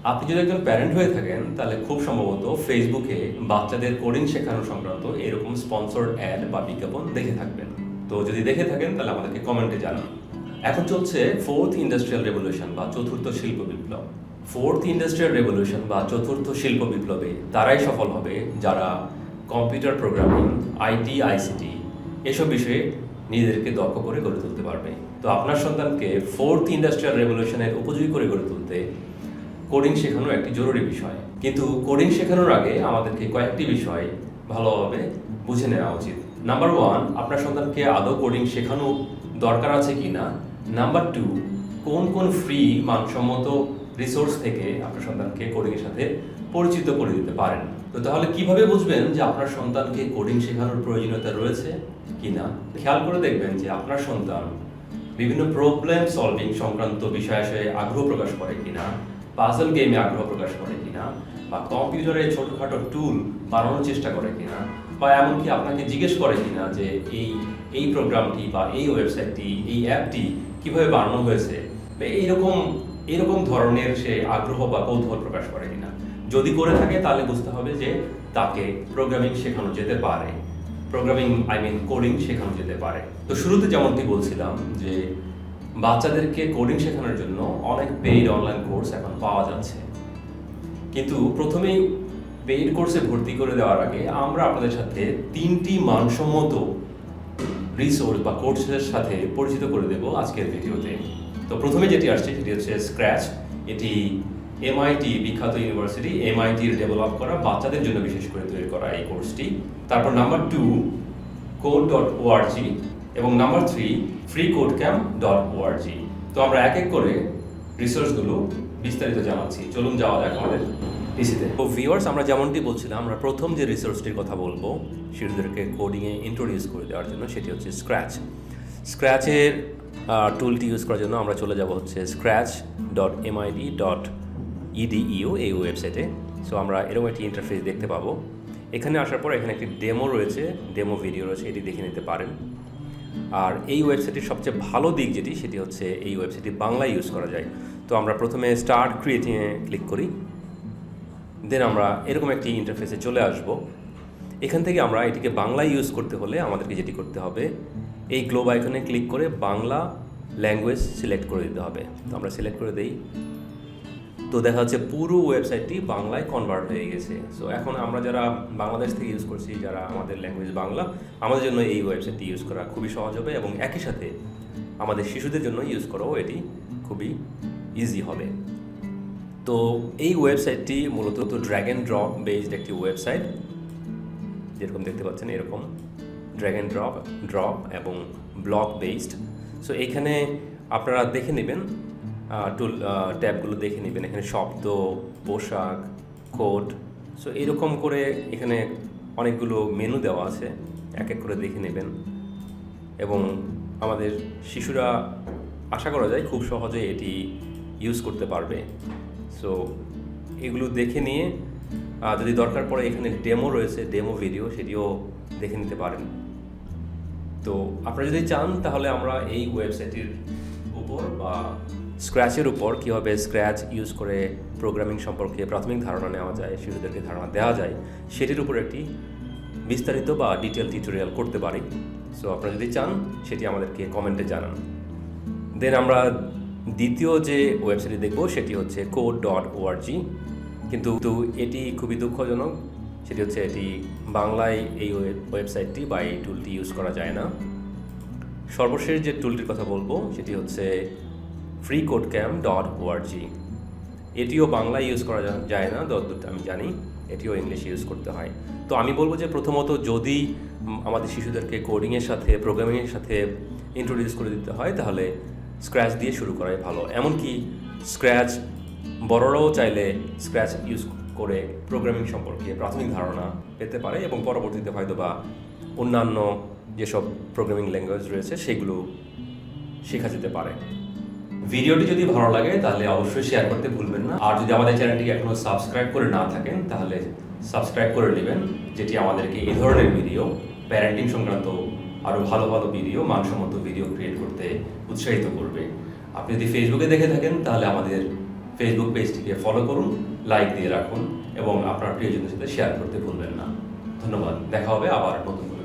আপনি যদি একজন প্যারেন্ট হয়ে থাকেন তাহলে খুব সম্ভবত ফেসবুকে বাচ্চাদের কোডিং শেখানো সংক্রান্ত এরকম স্পন্সর্ড অ্যাড বা বিজ্ঞাপন দেখে থাকবেন। তো যদি দেখে থাকেন তাহলে আমাদেরকে কমেন্টে জানান। এখন চলছে ফোর্থ ইন্ডাস্ট্রিয়াল রেভলিউশন বা চতুর্থ শিল্প বিপ্লব। ফোর্থ ইন্ডাস্ট্রিয়াল রেভলিউশন বা চতুর্থ শিল্প বিপ্লবে তারাই সফল হবে যারা কম্পিউটার প্রোগ্রামিং, আইটি, আইসিটি এসব বিষয়ে নিজেদেরকে দক্ষ করে গড়ে তুলতে পারবে। তো আপনার সন্তানকে ফোর্থ ইন্ডাস্ট্রিয়াল রেভলিউশনের উপযোগী করে গড়ে তুলতে কোডিং শেখানো একটি জরুরি বিষয়। কিন্তু কোডিং শেখানোর আগে আমাদেরকে কয়েকটি বিষয় ভালোভাবে বুঝে নেওয়া উচিত। নাম্বার 1, আপনার সন্তানকে আদৌ কোডিং শেখানো দরকার আছে কি না। নাম্বার 2, কোন কোন ফ্রি মানসম্মত রিসোর্স থেকে আপনার সন্তানকে কোডিংয়ের সাথে পরিচিত করে দিতে পারেন। তো তাহলে কিভাবে বুঝবেন যে আপনার সন্তানকে কোডিং শেখানোর প্রয়োজনীয়তা রয়েছে কি না? খেয়াল করে দেখবেন যে আপনার সন্তান বিভিন্ন প্রবলেম সলভিং সংক্রান্ত বিষয়ে আগ্রহ প্রকাশ করে কিনা, পাজল গেমে আগ্রহ প্রকাশ করে কিনা, বা কম্পিউটারে ছোটোখাটো টুল বানানোর চেষ্টা করে কিনা, বা এমনকি আপনাকে জিজ্ঞেস করে কিনা যে এই প্রোগ্রামটি বা এই ওয়েবসাইটটি, এই অ্যাপটি কীভাবে বানানো হয়েছে, এইরকম ধরনের সে আগ্রহ বা কৌতূহল প্রকাশ করে কিনা। যদি করে থাকে তাহলে বুঝতে হবে যে তাকে প্রোগ্রামিং শেখানো যেতে পারে, কোডিং শেখানো যেতে পারে। তো শুরুতে যেমনটি বলছিলাম যে বাচ্চাদেরকে কোডিং শেখানোর জন্য অনেক পেইড অনলাইন কোর্স এখন পাওয়া যাচ্ছে, কিন্তু প্রথমেই পেইড কোর্সে ভর্তি করে দেওয়ার আগে আমরা আপনাদের সাথে 3টি মানসম্মত রিসোর্স বা কোর্সের সাথে পরিচিত করে দেব আজকের ভিডিওতে। তো প্রথমে যেটি আসছে সেটি হচ্ছে স্ক্র্যাচ। এটি এমআইটি, বিখ্যাত ইউনিভার্সিটি এমআইটির ডেভেলপ করা, বাচ্চাদের জন্য বিশেষ করে তৈরি করা এই কোর্সটি। তারপর নাম্বার 2, code.org, এবং নাম্বার 3, freecodecamp.org। তো আমরা এক এক করে রিসোর্সগুলো বিস্তারিত জানাচ্ছি। চলুন যাওয়া যাক আমাদের পিসিতে। তো ভিউয়ার্স, আমরা যেমনটি বলছিলাম, আমরা প্রথম যে রিসোর্সটির কথা বলবো শিশুদেরকে কোডিংয়ে ইন্ট্রোডিউস করে দেওয়ার জন্য সেটি হচ্ছে স্ক্র্যাচ। স্ক্র্যাচের টুলটি ইউজ করার জন্য আমরা চলে যাব হচ্ছে scratch.mit.edu এই ওয়েবসাইটে। সো আমরা এরকম একটি ইন্টারফেস দেখতে পাবো। এখানে আসার পর এখানে একটি ডেমো রয়েছে, ডেমো ভিডিও রয়েছে, এটি দেখে নিতে পারেন। আর এই ওয়েবসাইটের সবচেয়ে ভালো দিক যেটি সেটি হচ্ছে এই ওয়েবসাইটটি বাংলায় ইউজ করা যায়। তো আমরা প্রথমে স্টার্ট ক্রিয়েটিংয়ে ক্লিক করি, দেন আমরা এরকম একটি ইন্টারফেসে চলে আসব। এখান থেকে আমরা এটিকে বাংলায় ইউজ করতে হলে আমাদেরকে যেটি করতে হবে, এই গ্লোব আইকনে ক্লিক করে বাংলা ল্যাঙ্গুয়েজ সিলেক্ট করে দিতে হবে। তো আমরা সিলেক্ট করে দিই। তো দেখা যাচ্ছে পুরো ওয়েবসাইটটি বাংলায় কনভার্ট হয়ে গেছে। সো এখন আমরা যারা বাংলাদেশ থেকে ইউজ করছি, যারা আমাদের ল্যাঙ্গুয়েজ বাংলা, আমাদের জন্য এই ওয়েবসাইটটি ইউজ করা খুবই সহজ হবে, এবং একই সাথে আমাদের শিশুদের জন্য ইউজ করাও এটি খুবই ইজি হবে। তো এই ওয়েবসাইটটি মূলত ড্র্যাগ অ্যান্ড ড্রপ বেসড একটি ওয়েবসাইট, যেরকম দেখতে পাচ্ছেন এরকম ড্র্যাগ অ্যান্ড ড্রপ এবং ব্লক বেসড। সো এখানে আপনারা দেখে নেবেন, টুল ট্যাবগুলো দেখে নেবেন। এখানে শব্দ, পোশাক, কোড, সো এরকম করে এখানে অনেকগুলো মেনু দেওয়া আছে, এক এক করে দেখে নেবেন। এবং আমাদের শিশুরা আশা করা যায় খুব সহজে এটি ইউজ করতে পারবে। সো এগুলো দেখে নিয়ে যদি দরকার পড়ে এখানে ডেমো রয়েছে, ডেমো ভিডিও, সেটিও দেখে নিতে পারেন। তো আপনারা যদি চান তাহলে আমরা এই ওয়েবসাইটের উপর বা স্ক্র্যাচের উপর কীভাবে স্ক্র্যাচ ইউজ করে প্রোগ্রামিং সম্পর্কে প্রাথমিক ধারণা নেওয়া যায়, শিশুদেরকে ধারণা দেওয়া যায়, সেটির উপর একটি বিস্তারিত বা ডিটেল টিউটোরিয়াল করতে পারি। সো আপনারা যদি চান সেটি আমাদেরকে কমেন্টে জানান। দেন আমরা দ্বিতীয় যে ওয়েবসাইটটি দেখব সেটি হচ্ছে code.org, কিন্তু এটি খুবই দুঃখজনক। সেটি হচ্ছে এটি বাংলায় এই ওয়েবসাইটটি বা এই টুলটি ইউজ করা যায় না। সর্বশেষ যে টুলটির কথা বলবো সেটি হচ্ছে freecodecamp.org। এটিও বাংলায় ইউজ করা যায় না, যতদূর আমি জানি, এটিও ইংলিশে ইউজ করতে হয়। তো আমি বলবো যে প্রথমত যদি আমাদের শিশুদেরকে কোডিংয়ের সাথে, প্রোগ্রামিংয়ের সাথে ইন্ট্রোডিউস করে দিতে হয় তাহলে স্ক্র্যাচ দিয়ে শুরু করাই ভালো। এমনকি স্ক্র্যাচ বড়রাও চাইলে স্ক্র্যাচ ইউজ করে প্রোগ্রামিং সম্পর্কে প্রাথমিক ধারণা পেতে পারে, এবং পরবর্তীতে হয়তো বা অন্যান্য যেসব প্রোগ্রামিং ল্যাঙ্গুয়েজ রয়েছে সেগুলো শেখা যেতে পারে। ভিডিওটি যদি ভালো লাগে তাহলে অবশ্যই শেয়ার করতে ভুলবেন না। আর যদি আমাদের চ্যানেলটিকে এখনও সাবস্ক্রাইব করে না থাকেন তাহলে সাবস্ক্রাইব করে নেবেন, যেটি আমাদেরকে এই ধরনের ভিডিও, প্যারেন্টিং সংক্রান্ত আরও ভালো ভালো ভিডিও, মানসম্মত ভিডিও ক্রিয়েট করতে উৎসাহিত করবে। আপনি যদি ফেসবুকে দেখে থাকেন তাহলে আমাদের ফেসবুক পেজটিকে ফলো করুন, লাইক দিয়ে রাখুন এবং আপনার প্রিয়জনদের সাথে শেয়ার করতে ভুলবেন না। ধন্যবাদ। দেখা হবে আবার নতুন